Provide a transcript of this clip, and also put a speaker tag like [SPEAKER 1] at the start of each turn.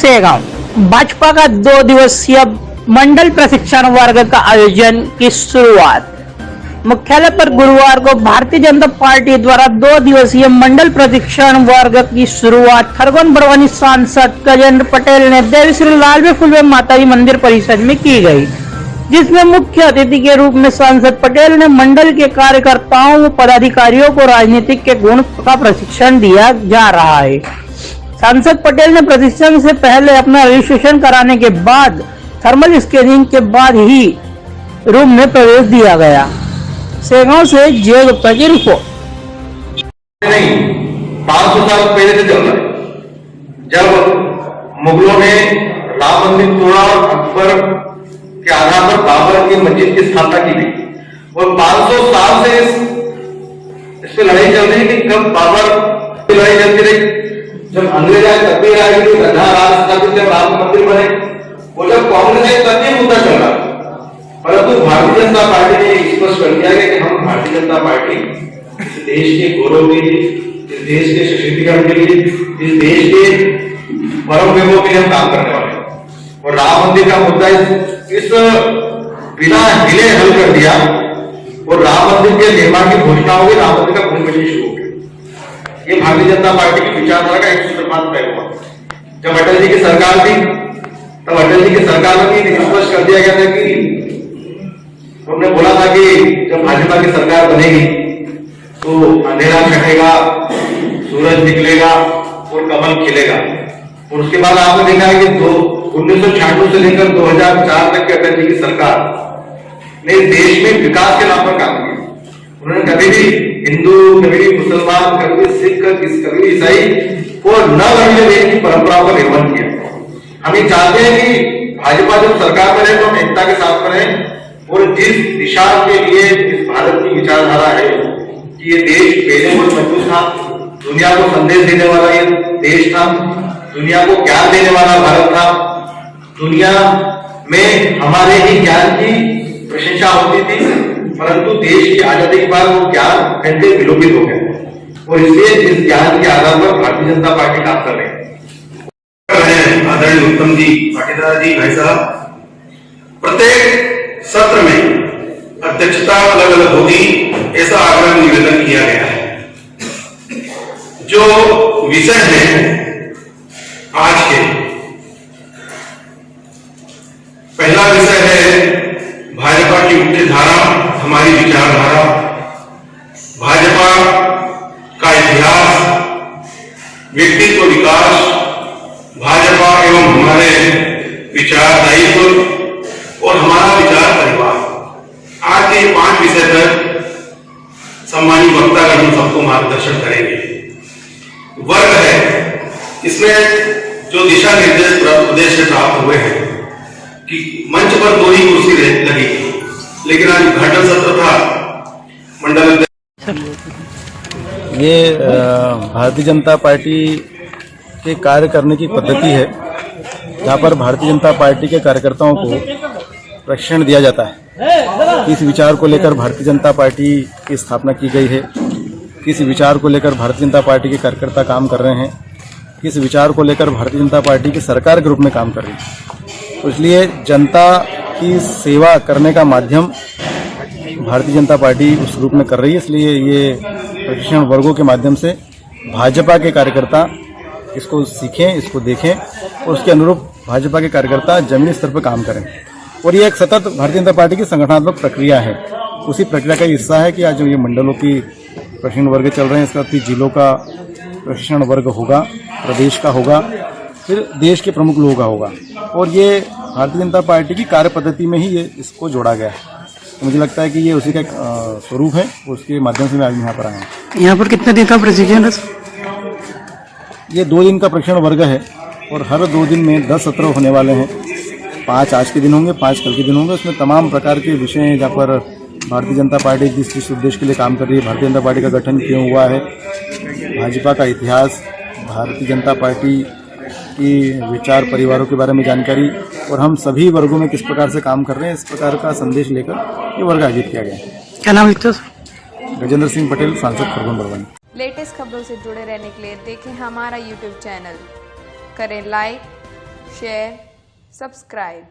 [SPEAKER 1] सेगांव भाजपा का 2 दिवसीय मंडल प्रशिक्षण वर्ग का आयोजन की शुरुआत। मुख्यालय पर गुरुवार को भारतीय जनता पार्टी द्वारा 2 दिवसीय मंडल प्रशिक्षण वर्ग की शुरुआत खरगोन बड़वानी सांसद गजेंद्र पटेल ने देवी श्री लालवे फुलवे माताजी मंदिर परिसर में की गई, जिसमें मुख्य अतिथि के रूप में सांसद पटेल ने मंडल के कार्यकर्ताओं व पदाधिकारियों को राजनीतिक के गुण का प्रशिक्षण दिया जा रहा है। सांसद पटेल ने प्रशिक्षण से पहले अपना रजिस्ट्रेशन कराने के बाद थर्मल स्कैनिंग के बाद ही रूम में प्रवेश दिया गया। सेगांव से जय गुप्ता की रिपोर्ट।
[SPEAKER 2] नहीं, 500 साल पहले से चल रहा है। जब मुगलों ने राम मंदिर तोड़ा, अकबर के आधार पर बाबर की मस्जिद की स्थापना की गई और 500 साल से इस पे लड़ाई चल रही है कि कब बाबर की लड़ाई चलती रही। जब अंग्रेज आए तब भी लड़ाई की, राज स्थापित जब राम मंदिर बने, वो जब कांग्रेस आई तब भी मुद्दा चल रहा। परंतु भारतीय जनता पार्टी ने स्पष्ट कर दिया कि हम भारतीय जनता पार्टी इस देश के गौरव के लिए, इस देश के सशक्तिकरण के लिए, इस देश के परम वैभव के लिए हम काम करने वाले हैं। और राम मंदिर का मुद्दा इस बिना हिले हल कर दिया और राम मंदिर के निर्माण की घोषणा हो गई, राम मंदिर का भूमि पूजन शुरू हो गया। ये भारतीय जनता पार्टी की विचारधारा का एक सूत्रपात तय हुआ। जब अटल जी की सरकार थी तब अटल जी की सरकार में भी स्पष्ट कर दिया गया था कि उन्होंने बोला था कि जब भाजपा की सरकार बनेगी तो अंधेरा छटेगा, सूरज निकलेगा और कमल खिलेगा। और उसके बाद आपने देखा है कि 1996 से लेकर 2004 तक की अटल जी की सरकार ने देश में विकास के नाम पर काम किया। उन्होंने कभी भी हिंदू, कभी भी मुसलमान, कभी भी सिख, कभी भी ईसाई और न लड़ने देने की परंपराओं का निर्माण किया। हम ये चाहते हैं कि भाजपा जब सरकार में रहे तो हम एकता के साथ में रहें और जिस दिशा के लिए इस भारत की विचारधारा है कि ये देश पहले बहुत मजबूत था, दुनिया को संदेश देने वाला ये देश था, दुनिया को ज्ञान देने वाला भारत था, दुनिया में हमारे ही ज्ञान की प्रशंसा होती थी, परंतु देश की आजादी के बाद वो ज्ञान घंटे विलोपित हो गया और इसलिए इस ज्ञान के आधार पर भारतीय जनता पार्टी काम कर रही है।
[SPEAKER 3] आदरणीय उत्तम जी, पाटीदार जी, भाई साहब, प्रत्येक सत्र में अध्यक्षता अलग अलग होगी, ऐसा आग्रह निवेदन किया गया है। जो विषय है आज के, पहला विषय है भाजपा की मुख्य धारा, हमारी विचारधारा, भाजपा का इतिहास, व्यक्तित्व विकास, भाजपा एवं हमारे विचार दायित्व और हमारा विचार परिवार। आज के 5 विषय पर सम्मानित वक्तागण हम सबको मार्गदर्शन करेंगे। वर्ग है, इसमें जो दिशा निर्देश प्रदेश से प्राप्त हुए हैं कि मंच पर 2 ही कुर्सी लगी, लेकिन आज उद्घाटन सत्र था मंडल।
[SPEAKER 4] ये भारतीय जनता पार्टी के कार्य करने की पद्धति है, जहाँ पर भारतीय जनता पार्टी के कार्यकर्ताओं को प्रशिक्षण दिया जाता है। किस विचार को लेकर भारतीय जनता पार्टी की स्थापना की गई है, किस विचार को लेकर भारतीय जनता पार्टी के कार्यकर्ता काम कर रहे हैं, किस विचार को लेकर भारतीय जनता पार्टी की सरकार के रूप में काम कर रही है। तो इसलिए जनता की सेवा करने का माध्यम भारतीय जनता पार्टी उस रूप में कर रही है। इसलिए ये प्रशिक्षण वर्गों के माध्यम से भाजपा के कार्यकर्ता इसको सीखें, इसको देखें और उसके अनुरूप भाजपा के कार्यकर्ता जमीनी स्तर पर काम करें। और ये एक सतत भारतीय जनता पार्टी की संगठनात्मक प्रक्रिया है। उसी प्रक्रिया का हिस्सा है कि आज जो ये मंडलों की प्रशिक्षण वर्ग चल रहे हैं, इसका 30 जिलों का प्रशिक्षण वर्ग होगा, प्रदेश का होगा, फिर देश के प्रमुख लोगों का होगा। और ये भारतीय जनता पार्टी की कार्य पद्धति में ही ये इसको जोड़ा गया है। तो मुझे लगता है कि ये उसी का एक स्वरूप है, उसके माध्यम से मैं आज यहाँ पर आया हूँ।
[SPEAKER 1] यहाँ पर कितने दिन का प्रशिक्षण है?
[SPEAKER 4] ये 2 दिन का प्रशिक्षण वर्ग है और हर 2 दिन में 10 सत्र होने वाले हैं। 5 आज के दिन होंगे, 5 कल के दिन होंगे। उसमें तमाम प्रकार के विषय हैं जहाँ पर भारतीय जनता पार्टी जिस उद्देश्य के लिए काम कर रही है, भारतीय जनता पार्टी का गठन क्यों हुआ है, भाजपा का इतिहास, भारतीय जनता पार्टी की विचार परिवारों के बारे में जानकारी और हम सभी वर्गों में किस प्रकार से काम कर रहे हैं, इस प्रकार का संदेश लेकर ये वर्ग आयोजित किया गया है।
[SPEAKER 1] क्या नाम लिखते हो?
[SPEAKER 4] गजेंद्र सिंह पटेल, सांसद खरगोन बड़वानी।
[SPEAKER 5] लेटेस्ट खबरों से जुड़े रहने के लिए देखें हमारा यूट्यूब चैनल, करें लाइक, share, subscribe.